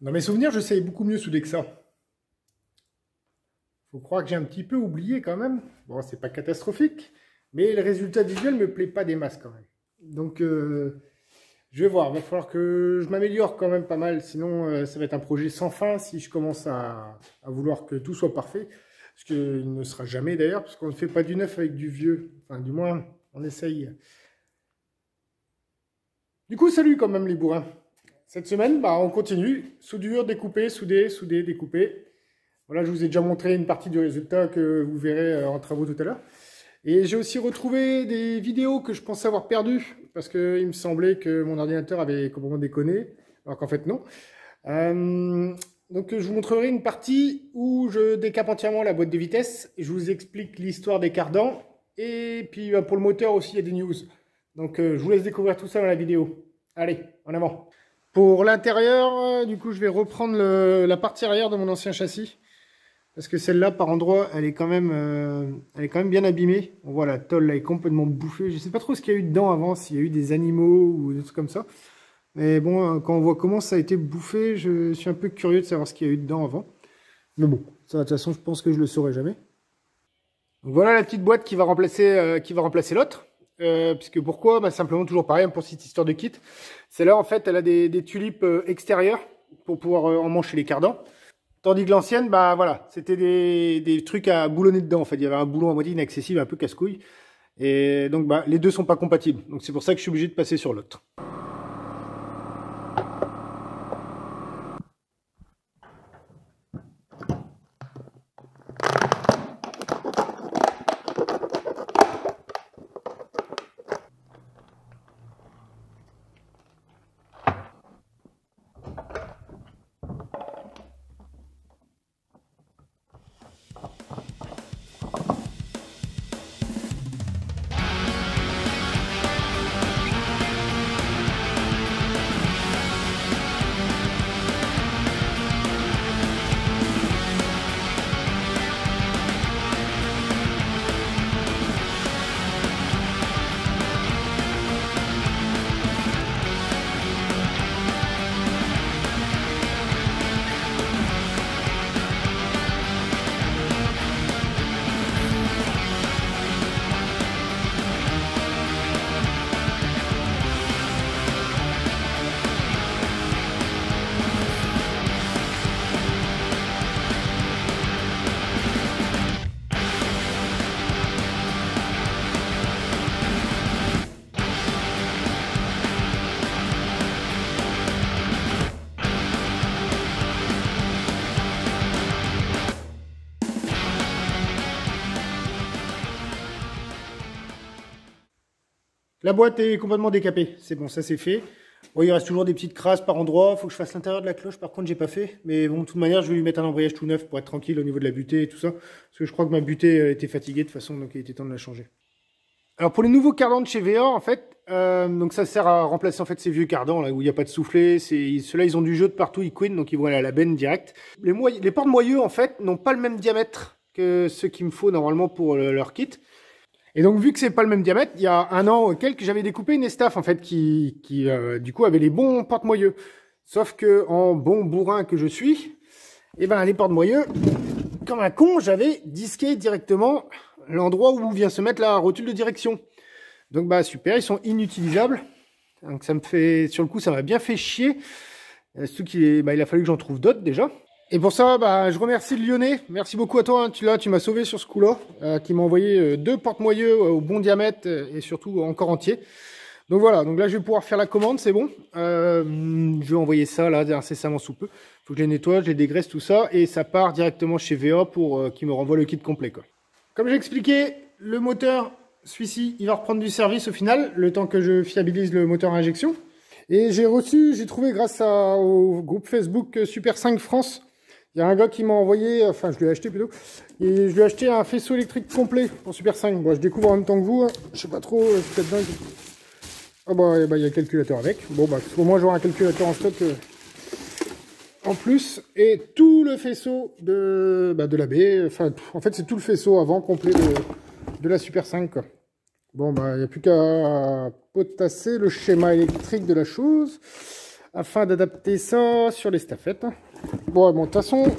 Dans mes souvenirs, je savais beaucoup mieux souder que ça. Faut croire que j'ai un petit peu oublié quand même. Bon, c'est pas catastrophique, mais le résultat visuel me plaît pas des masses quand même. Donc, je vais voir. Il va falloir que je m'améliore quand même pas mal. Sinon, ça va être un projet sans fin si je commence à vouloir que tout soit parfait. Ce qu'il ne sera jamais d'ailleurs, parce qu'on ne fait pas du neuf avec du vieux. Enfin, du moins, on essaye. Du coup, salut quand même les bourrins. Cette semaine, on continue. Soudure, découper, souder, souder, découper. Voilà, je vous ai déjà montré une partie du résultat que vous verrez en travaux tout à l'heure. Et j'ai aussi retrouvé des vidéos que je pensais avoir perdues, parce qu'il me semblait que mon ordinateur avait complètement déconné, alors qu'en fait non. Donc je vous montrerai une partie où je décape entièrement la boîte de vitesse, et je vous explique l'histoire des cardans, et puis pour le moteur aussi il y a des news. Donc je vous laisse découvrir tout ça dans la vidéo. Allez, en avant. Pour l'intérieur, du coup je vais reprendre la partie arrière de mon ancien châssis. Parce que celle-là, par endroit, elle est quand même bien abîmée. On voit la tôle, là, est complètement bouffée. Je ne sais pas trop ce qu'il y a eu dedans avant, s'il y a eu des animaux ou des trucs comme ça. Mais bon, quand on voit comment ça a été bouffé, je suis un peu curieux de savoir ce qu'il y a eu dedans avant. Mais bon, ça, de toute façon, je pense que je le saurai jamais. Donc voilà la petite boîte qui va remplacer l'autre. Puisque pourquoi? Simplement, toujours pareil, pour cette histoire de kit. Celle-là, en fait, elle a des tulipes extérieures pour pouvoir emmancher les cardans. Tandis que l'ancienne, voilà, c'était des trucs à boulonner dedans. En fait, il y avait un boulon à moitié inaccessible, un peu casse-couille. Et donc, les deux sont pas compatibles. Donc, c'est pour ça que je suis obligé de passer sur l'autre. La boîte est complètement décapée. C'est bon, ça c'est fait. Bon, il reste toujours des petites crasses par endroit. Il faut que je fasse l'intérieur de la cloche. Par contre, j'ai pas fait. Mais bon, de toute manière, je vais lui mettre un embrayage tout neuf pour être tranquille au niveau de la butée et tout ça. Parce que je crois que ma butée était fatiguée de toute façon, donc il était temps de la changer. Alors pour les nouveaux cardans de chez VA, en fait, donc ça sert à remplacer en fait ces vieux cardans là où il n'y a pas de soufflet. Ceux-là, ils ont du jeu de partout, ils queen, donc ils vont aller à la benne direct. Les porte-moyeux, en fait, n'ont pas le même diamètre que ceux qu'il me faut normalement pour leur kit. Et donc, vu que c'est pas le même diamètre, il y a un an quelques, j'avais découpé une Estaf, en fait, qui du coup, avait les bons porte-moyeux. Sauf que, en bon bourrin que je suis, les porte-moyeux, comme un con, j'avais disqué directement l'endroit où vient se mettre la rotule de direction. Donc, super, ils sont inutilisables. Donc, ça me fait, sur le coup, ça m'a bien fait chier. Surtout qu'il a fallu que j'en trouve d'autres, déjà. Et pour ça, je remercie le Lyonnais. Merci beaucoup à toi. Hein. Tu m'as sauvé sur ce coup-là, qui m'a envoyé 2 porte-moyeux au bon diamètre et surtout encore entier. Donc voilà. Donc là, je vais pouvoir faire la commande. C'est bon. Je vais envoyer ça là incessamment sous peu. Faut que je les nettoie, je les dégraisse tout ça et ça part directement chez VA pour qu'ils me renvoient le kit complet, quoi. Comme j'ai expliqué, le moteur, celui-ci, il va reprendre du service au final, le temps que je fiabilise le moteur à injection. Et j'ai trouvé grâce au groupe Facebook Super 5 France. Il y a un gars qui m'a envoyé, enfin je lui ai acheté plutôt, et je lui ai acheté un faisceau électrique complet pour Super 5. Bon, je découvre en même temps que vous, hein. Je sais pas trop, c'est peut-être dingue. Ah il y a le calculateur avec. Bon au moins j'aurai un calculateur en stock en plus. Et tout le faisceau de la baie, enfin en fait c'est tout le faisceau avant complet de la Super 5, quoi. Bon il n'y a plus qu'à potasser le schéma électrique de la chose. afin d'adapter ça sur les staffettes. Bon, de toute façon,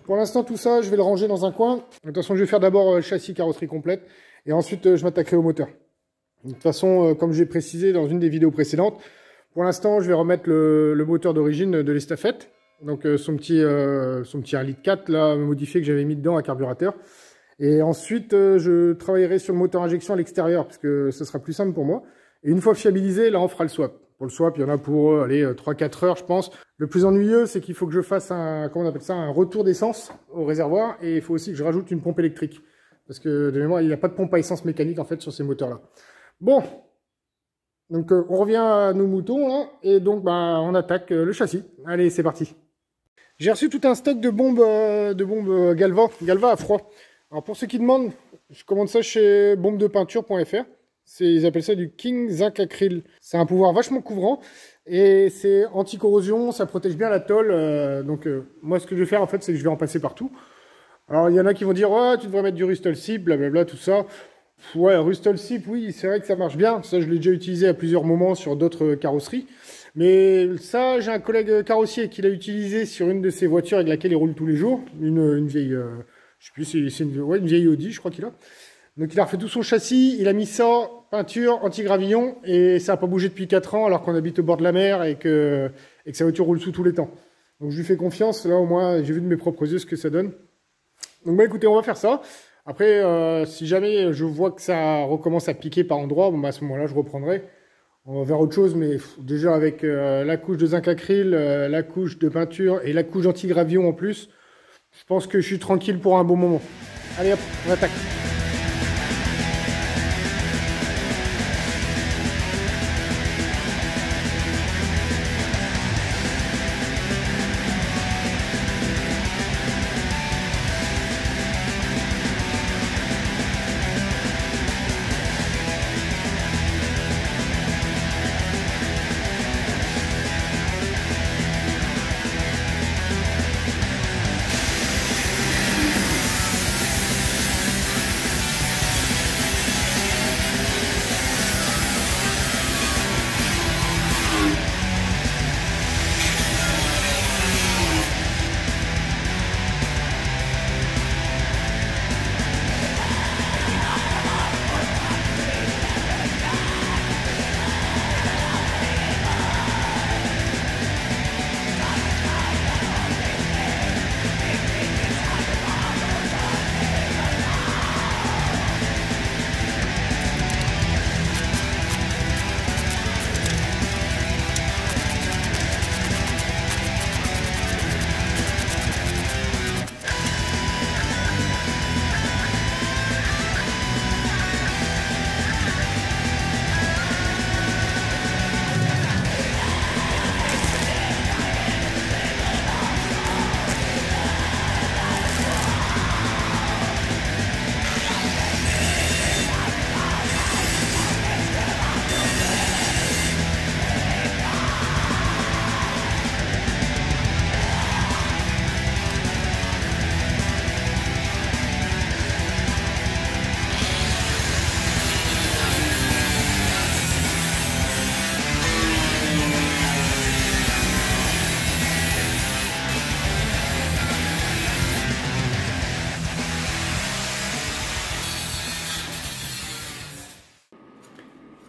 pour l'instant, tout ça, je vais le ranger dans un coin. De toute façon, je vais faire d'abord châssis, carrosserie complète, et ensuite, je m'attaquerai au moteur. De toute façon, comme j'ai précisé dans une des vidéos précédentes, pour l'instant, je vais remettre le moteur d'origine de l'estafette. Donc, son petit 1,4 litre, là, modifié que j'avais mis dedans à carburateur. Et ensuite, je travaillerai sur le moteur injection à l'extérieur, parce que ce sera plus simple pour moi. Et une fois fiabilisé, là, on fera le swap. Pour le swap, il y en a pour, allez, 3-4 heures, je pense. Le plus ennuyeux, c'est qu'il faut que je fasse comment on appelle ça, un retour d'essence au réservoir. Et il faut aussi que je rajoute une pompe électrique. Parce que, de mémoire, il n'y a pas de pompe à essence mécanique, en fait, sur ces moteurs-là. Bon. Donc, on revient à nos moutons, là. Et donc, bah, on attaque le châssis. Allez, c'est parti. J'ai reçu tout un stock de bombes Galva à froid. Alors pour ceux qui demandent, je commande ça chez bombedepeinture.fr. Ils appellent ça du King Zinc Acryl. C'est un pouvoir vachement couvrant et c'est anti-corrosion, ça protège bien la tôle. Moi ce que je vais faire en fait, c'est que je vais en passer partout. Alors il y en a qui vont dire ouais, tu devrais mettre du Rustol Sip, blablabla, tout ça. Ouais, Rustol Sip, oui, c'est vrai que ça marche bien. Ça, je l'ai déjà utilisé à plusieurs moments sur d'autres carrosseries. Mais ça, j'ai un collègue carrossier qui l'a utilisé sur une de ses voitures avec laquelle il roule tous les jours. Une vieille... je sais plus si c'est une vieille Audi, je crois qu'il a. Donc il a refait tout son châssis, il a mis ça, peinture, anti-gravillon, et ça n'a pas bougé depuis 4 ans alors qu'on habite au bord de la mer et que sa voiture roule sous tous les temps. Donc je lui fais confiance, là au moins j'ai vu de mes propres yeux ce que ça donne. Donc bah écoutez, on va faire ça. Après, si jamais je vois que ça recommence à piquer par endroits, bon bah à ce moment-là je reprendrai. On va faire autre chose, mais déjà avec la couche de zinc acryl, la couche de peinture et la couche anti-gravillon en plus, je pense que je suis tranquille pour un bon moment. Allez hop, on attaque.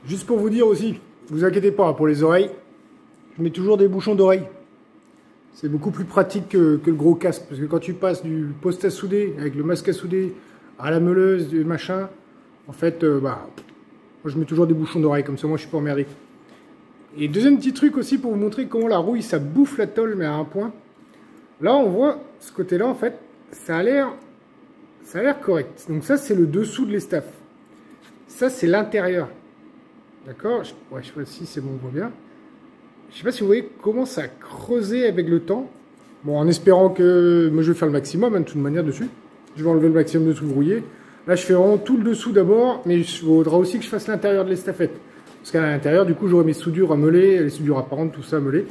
Juste pour vous dire aussi, vous inquiétez pas pour les oreilles, je mets toujours des bouchons d'oreilles. C'est beaucoup plus pratique que le gros casque, parce que quand tu passes du poste à souder, avec le masque à souder, à la meuleuse, du machin, en fait, moi je mets toujours des bouchons d'oreilles, comme ça moi je suis pas emmerdé. Et deuxième petit truc aussi pour vous montrer comment la rouille ça bouffe la tôle, mais à un point. Là on voit, ce côté-là en fait, ça a l'air correct. Donc ça c'est le dessous de l'estaf. Ça c'est l'intérieur. D'accord, ouais, je sais pas si c'est bon, on voit bien. Je sais pas si vous voyez comment ça a creusé avec le temps. Bon, en espérant que... Moi, je vais faire le maximum, hein, de toute manière, dessus. Je vais enlever le maximum de trucs brouillés. Là, je fais vraiment tout le dessous d'abord, mais il faudra aussi que je fasse l'intérieur de l'estafette. Parce qu'à l'intérieur, du coup, j'aurai mes soudures à meuler, les soudures apparentes, tout ça à meuler.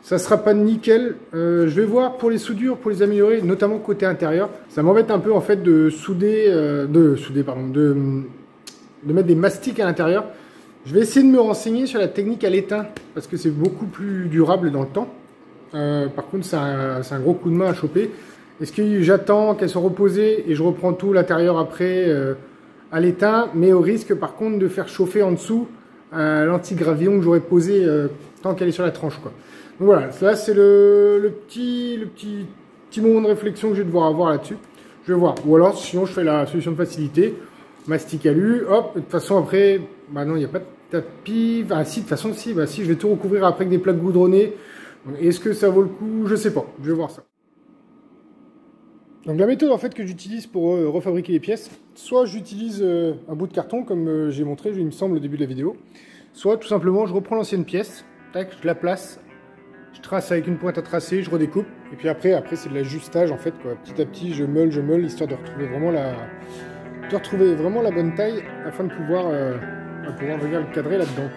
Ça sera pas nickel. Je vais voir pour les soudures, pour les améliorer, notamment côté intérieur. Ça m'embête un peu, en fait, de mettre des mastiques à l'intérieur. Je vais essayer de me renseigner sur la technique à l'étain, parce que c'est beaucoup plus durable dans le temps. Par contre, c'est un gros coup de main à choper. Est-ce que j'attends qu'elles soient reposées et je reprends tout l'intérieur après à l'étain, mais au risque par contre de faire chauffer en dessous l'antigravillon que j'aurais posé tant qu'elle est sur la tranche, quoi. Donc voilà, là c'est le petit moment de réflexion que je vais devoir avoir là-dessus. Je vais voir. Ou alors sinon je fais la solution de facilité. Mastic alu, hop, de toute façon après, bah non, il n'y a pas de tapis, bah si, de toute façon si, bah si, je vais tout recouvrir après avec des plaques goudronnées. Est-ce que ça vaut le coup? Je sais pas, je vais voir ça. Donc la méthode en fait que j'utilise pour refabriquer les pièces, soit j'utilise un bout de carton comme j'ai montré, il me semble au début de la vidéo, soit tout simplement je reprends l'ancienne pièce, tac, je la place, je trace avec une pointe à tracer, je redécoupe, et puis après c'est de l'ajustage en fait, quoi. Petit à petit je meule, histoire de retrouver vraiment la bonne taille afin de pouvoir venir le cadrer là-dedans.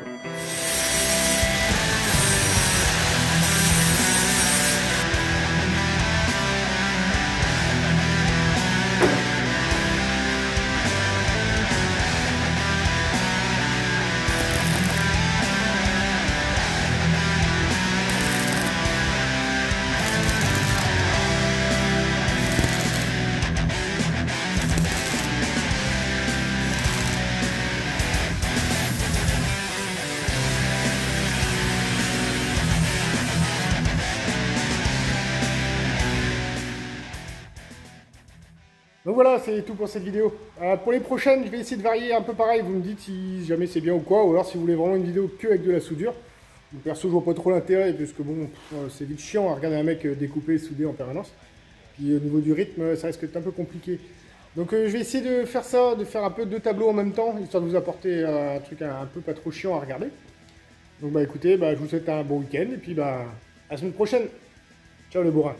Donc voilà, c'est tout pour cette vidéo. Pour les prochaines, je vais essayer de varier un peu pareil. Vous me dites si jamais c'est bien ou quoi, ou alors si vous voulez vraiment une vidéo que avec de la soudure. Perso, je vois pas trop l'intérêt, parce que bon, c'est vite chiant à regarder un mec découper et souder en permanence. Puis au niveau du rythme, ça risque d'être un peu compliqué. Donc je vais essayer de faire ça, de faire un peu 2 tableaux en même temps, histoire de vous apporter un truc un peu pas trop chiant à regarder. Donc bah écoutez, je vous souhaite un bon week-end, et puis à la semaine prochaine. Ciao les bourrins.